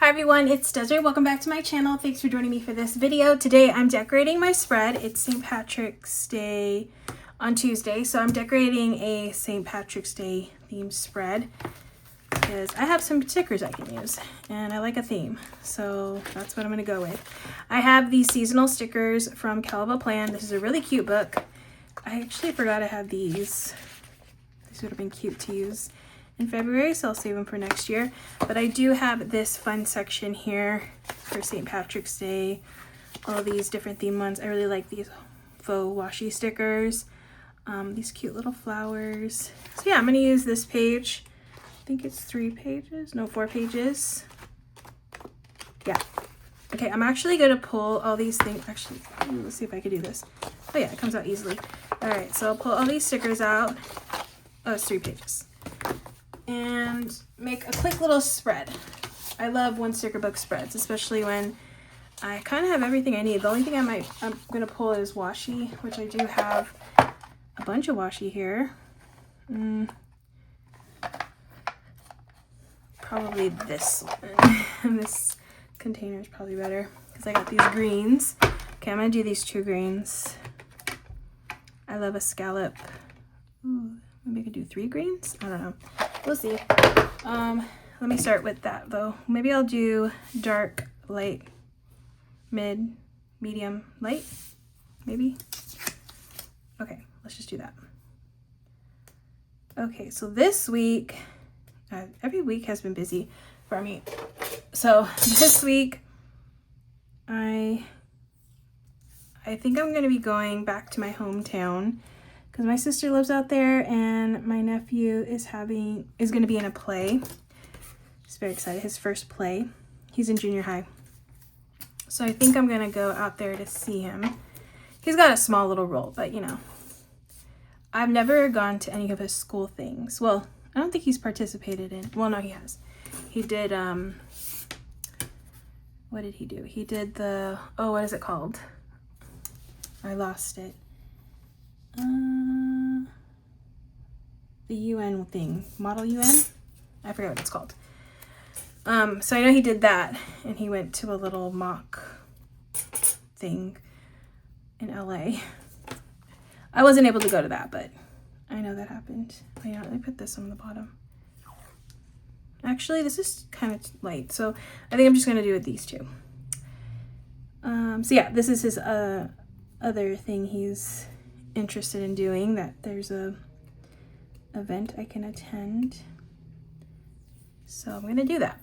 Hi everyone, it's Desiree. Welcome back to my channel. Thanks for joining me for this video. Today I'm decorating my spread. It's St. Patrick's Day on Tuesday, so I'm decorating a St. Patrick's Day themed spread because I have some stickers I can use and I like a theme, so that's what I'm going to go with. I have these seasonal stickers from KellofaPlan. This is a really cute book. I actually forgot I had these. These would have been cute to use in February, so I'll save them for next year. But I do have this fun section here for St. Patrick's Day. All these different theme ones. I really like these faux washi stickers. These cute little flowers. So yeah, I'm gonna use this page. I think it's 3 pages. No, 4 pages. Yeah. Okay, I'm actually gonna pull all these things. Actually, let's see if I can do this. Oh yeah, it comes out easily. All right, so I'll pull all these stickers out. Oh, it's 3 pages. And make a quick little spread. I love one sticker book spreads, especially when I kind of have everything I need. The only thing I'm gonna pull is washi, which I do have a bunch of washi here. Probably this one. This container is probably better because I got these greens. Okay, I'm gonna do these 2 greens. I love a scallop. Ooh, maybe I could do 3 greens. I don't know. We'll see. Let me start with that though. Maybe I'll do dark, light, mid, medium, light, maybe. Okay, let's just do that. Okay, so this week, every week has been busy for me. So this week, I think I'm gonna be going back to my hometown because my sister lives out there and my nephew is going to be in a play. He's very excited. His first play. He's in junior high. So I think I'm going to go out there to see him. He's got a small little role, but you know, I've never gone to any of his school things. Well, I don't think he's participated in. Well, no, he has. He did, what did he do? He did the, oh, what is it called? I lost it. The UN thing, Model UN? I forget what it's called. So I know he did that, and he went to a little mock thing in LA. I wasn't able to go to that, but I know that happened. Oh yeah, let me put this on the bottom. Actually, this is kind of light, so I think I'm just gonna do it these 2. So yeah, this is his other thing he's interested in doing, that there's a event I can attend, so I'm gonna do that.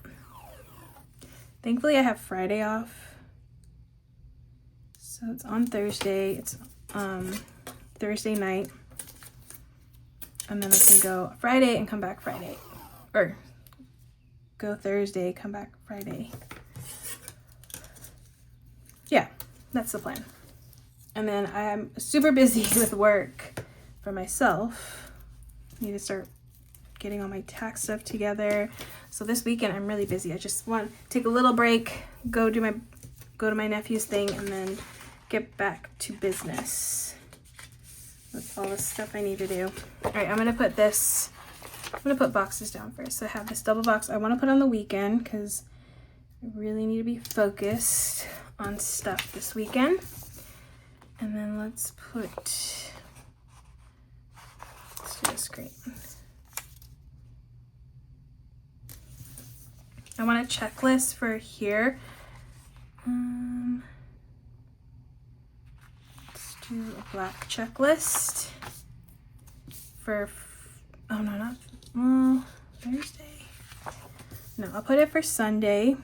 Thankfully I have Friday off, so it's on Thursday. It's Thursday night, and then I can go Friday and come back Friday, or go Thursday, come back Friday. Yeah, that's the plan. And then I'm super busy with work for myself. Need to start getting all my tax stuff together. So this weekend I'm really busy. I just want to take a little break, go to my nephew's thing, and then get back to business with all the stuff I need to do. All right, I'm gonna put boxes down first. So I have this double box I want to put on the weekend because I really need to be focused on stuff this weekend. And then let's do this green. I want a checklist for here. Let's do a black checklist for, oh no, not Thursday. No, I'll put it for Sunday.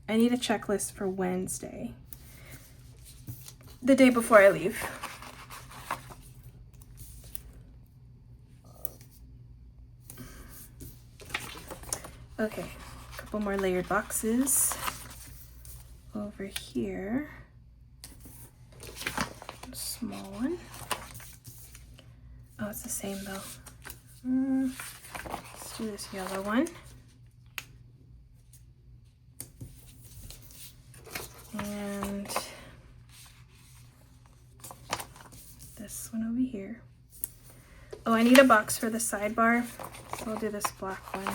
I need a checklist for Wednesday, the day before I leave. Okay, a couple more layered boxes over here. A small one. Oh, it's the same though. Let's do this yellow one. And this one over here. Oh, I need a box for the sidebar, so I'll do this black one.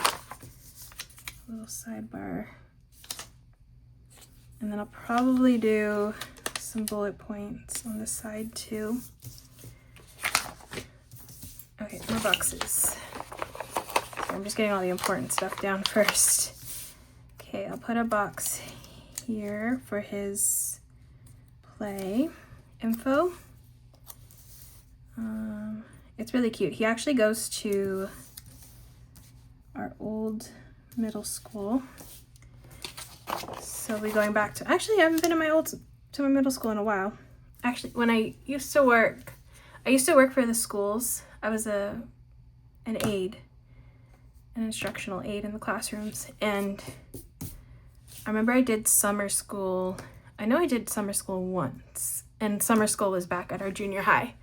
Little sidebar And then I'll probably do some bullet points on the side too. Okay, more boxes. So I'm just getting all the important stuff down first. Okay, I'll put a box here for his play info. It's really cute. He actually goes to our old middle school. So we're going back to, actually I haven't been in my middle school in a while. Actually, when I used to work for the schools. I was an aide, an instructional aide in the classrooms, and I remember I did summer school. I know I did summer school once, and summer school was back at our junior high.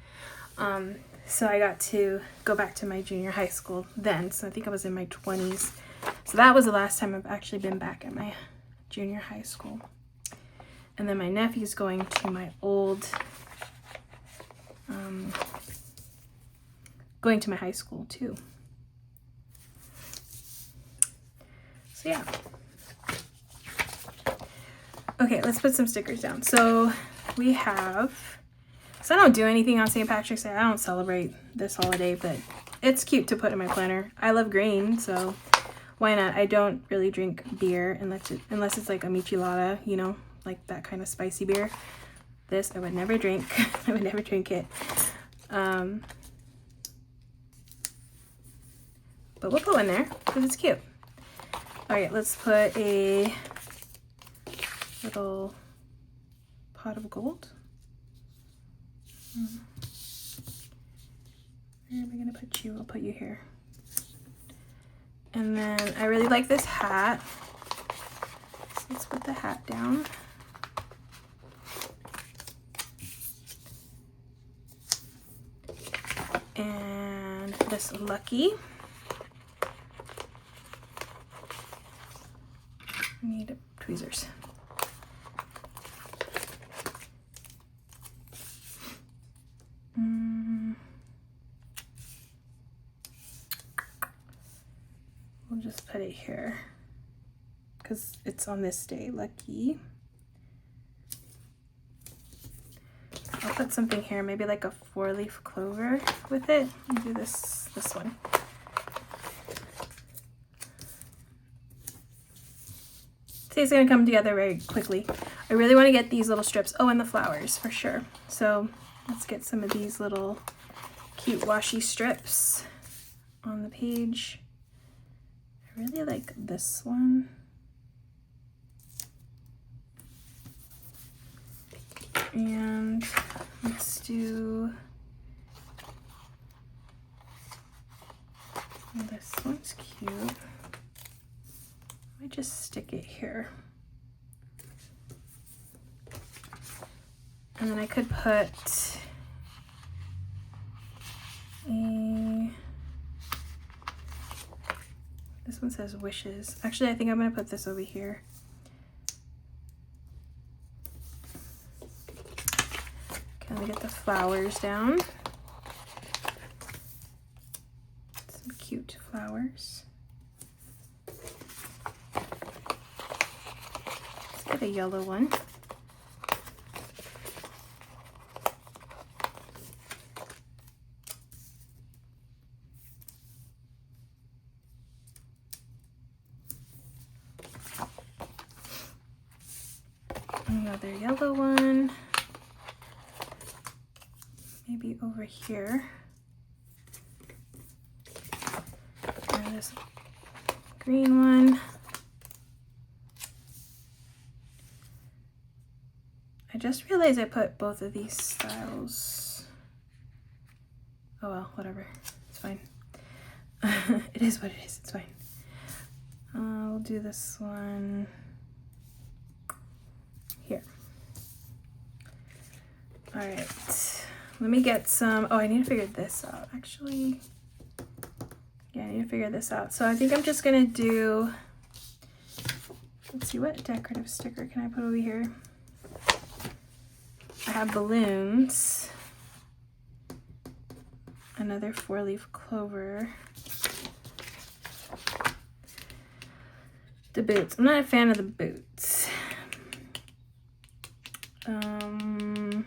So I got to go back to my junior high school then, so I think I was in my 20s. So that was the last time I've actually been back at my junior high school. And then my nephew's going to my old, going to my high school too. So yeah. Okay, let's put some stickers down. So we have, so I don't do anything on St. Patrick's Day. I don't celebrate this holiday, but it's cute to put in my planner. I love green, so why not? I don't really drink beer unless it's like a michelada, you know, like that kind of spicy beer. This I would never drink. I would never drink it. But we'll put one there because it's cute. All right, let's put a little pot of gold. Where am I gonna put you? I'll put you here. And then I really like this hat. So let's put the hat down. And this Lucky. I need tweezers. We'll just put it here because it's on this day, Lucky. I'll put something here, maybe like a 4-leaf clover with it. I'll do this one. See, it's gonna come together very quickly. I really want to get these little strips. Oh, and the flowers for sure. So let's get some of these little cute washi strips on the page. I really like this one. And let's do this one's cute. I just stick it here. And then I could put this one says wishes. Actually, I think I'm gonna put this over here. Okay, let me get the flowers down. Some cute flowers. Let's get a yellow one. Another yellow one, maybe over here, and this green one. I just realized I put both of these styles. Oh well, whatever, it's fine. It is what it is, it's fine. We'll do this one here. All right, let me get some, oh, I need to figure this out, actually. Yeah, I need to figure this out. So I think I'm just gonna do, let's see, what decorative sticker can I put over here? I have balloons, another 4-leaf clover, the boots. I'm not a fan of the boots. I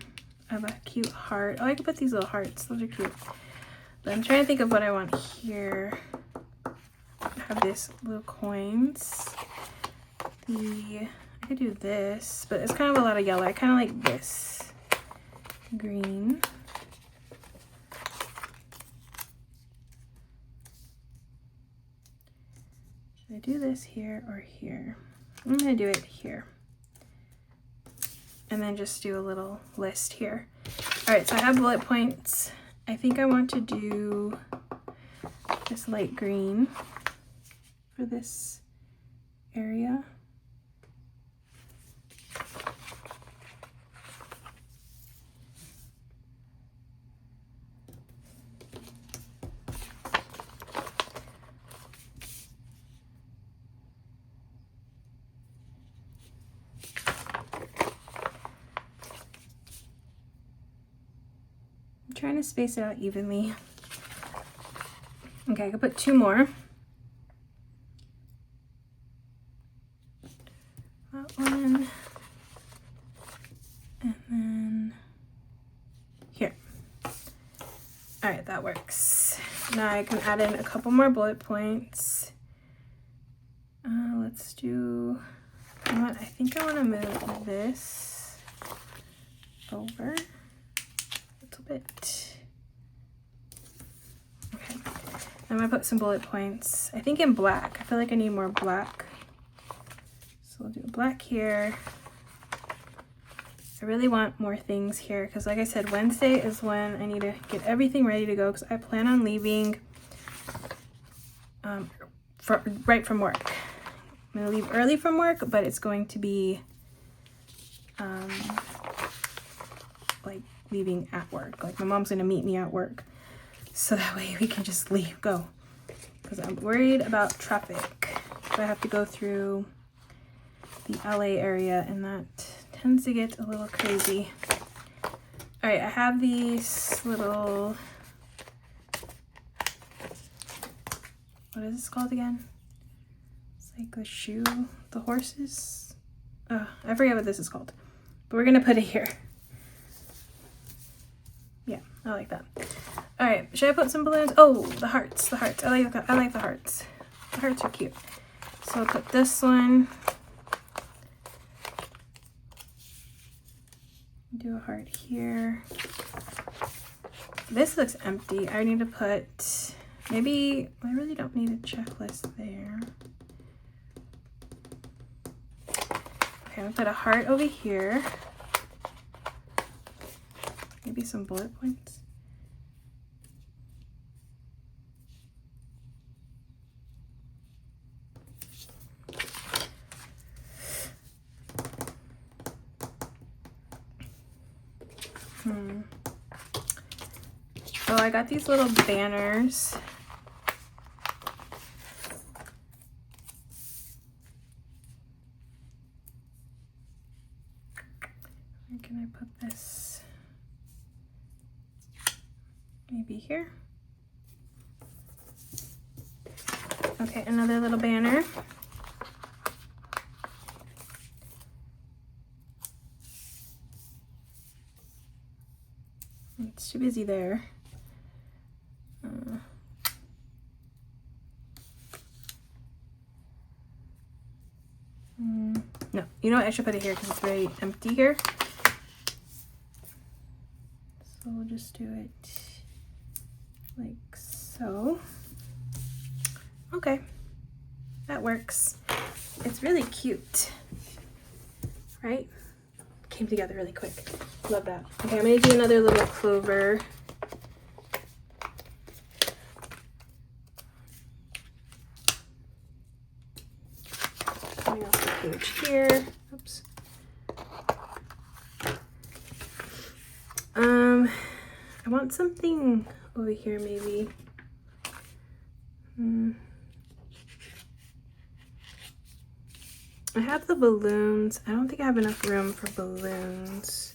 have a cute heart. Oh, I could put these little hearts. Those are cute. But I'm trying to think of what I want here. I have this little coins. I could do this, but it's kind of a lot of yellow. I kind of like this green. Should I do this here or here? I'm gonna do it here. And then just do a little list here. All right, so I have bullet points. I think I want to do this light green for this area. I'm trying to space it out evenly. Okay, I could put 2 more. That one. And then here. All right, that works. Now I can add in a couple more bullet points. Let's do, you know what? I think I want to move this over a little bit. Okay, I'm gonna put some bullet points. I think in black. I feel like I need more black. So we'll do black here. I really want more things here because, like I said, Wednesday is when I need to get everything ready to go because I plan on leaving right from work. I'm gonna leave early from work, but it's going to be like leaving at work. Like my mom's gonna meet me at work, so that way we can just leave, go. Because I'm worried about traffic. So I have to go through the LA area, and that tends to get a little crazy. All right, I have these little, what is this called again? It's like the shoe, the horses. I forget what this is called, but we're gonna put it here. Yeah, I like that. All right, should I put some balloons? Oh, the hearts, the hearts. I like the hearts. The hearts are cute. So I'll put this one. Do a heart here. This looks empty. I need to put, maybe, I really don't need a checklist there. Okay, I'll put a heart over here. Maybe some bullet points. Oh, I got these little banners. Where can I put this? Maybe here. Okay, another little banner. It's too busy there. No, you know what? I should put it here because it's very empty here. So we'll just do it like so. Okay, that works. It's really cute, right? Came together really quick. Love that. Okay, I'm gonna do another little clover. Coming off the page here. Oops. I want something over here maybe. I have the balloons. I don't think I have enough room for balloons.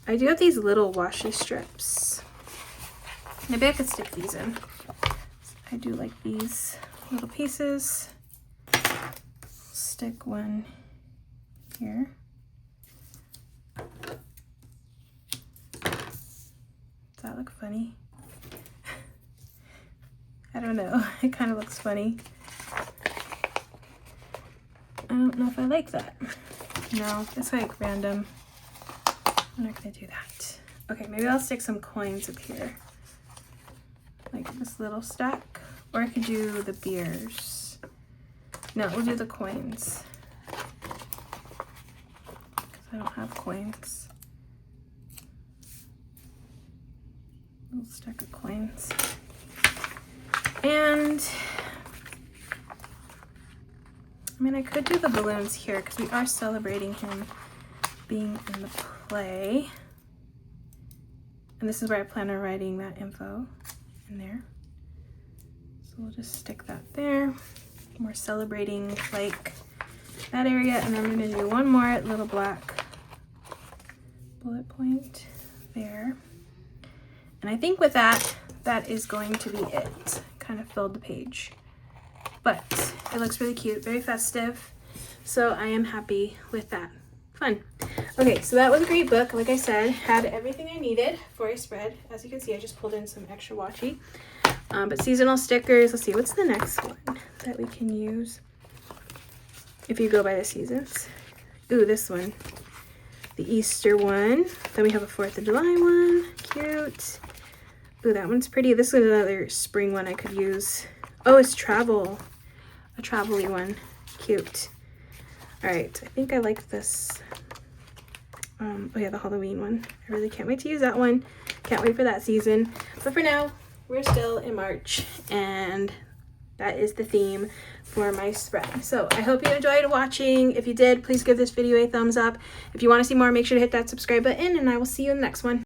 I do have these little washi strips. Maybe I could stick these in. I do like these little pieces. Stick one here. Does that look funny? I don't know. It kind of looks funny. I don't know if I like that. No, it's like random. I'm not gonna do that. Okay, maybe I'll stick some coins up here. Like this little stack. Or I could do the beers. No, we'll do the coins. Because I don't have coins. A little stack of coins. And I mean, I could do the balloons here because we are celebrating him being in the play. And this is where I plan on writing that info in there. So we'll just stick that there. We're celebrating like that area, and I'm gonna do one more little black bullet point there. And I think with that, that is going to be it. Kind of filled the page. But it looks really cute, very festive. So I am happy with that. Fun. Okay, so that was a great book. Like I said, had everything I needed for a spread. As you can see, I just pulled in some extra washi. But seasonal stickers, let's see, what's the next one that we can use if you go by the seasons? Ooh, this one. The Easter one. Then we have a 4th of July one. Cute. Ooh, that one's pretty. This is another spring one I could use. Oh, it's travel. A travel-y one. Cute. All right, I think I like this. Oh yeah, the Halloween one. I really can't wait to use that one. Can't wait for that season. But for now, we're still in March, and that is the theme for my spread. So I hope you enjoyed watching. If you did, please give this video a thumbs up. If you want to see more, make sure to hit that subscribe button, and I will see you in the next one.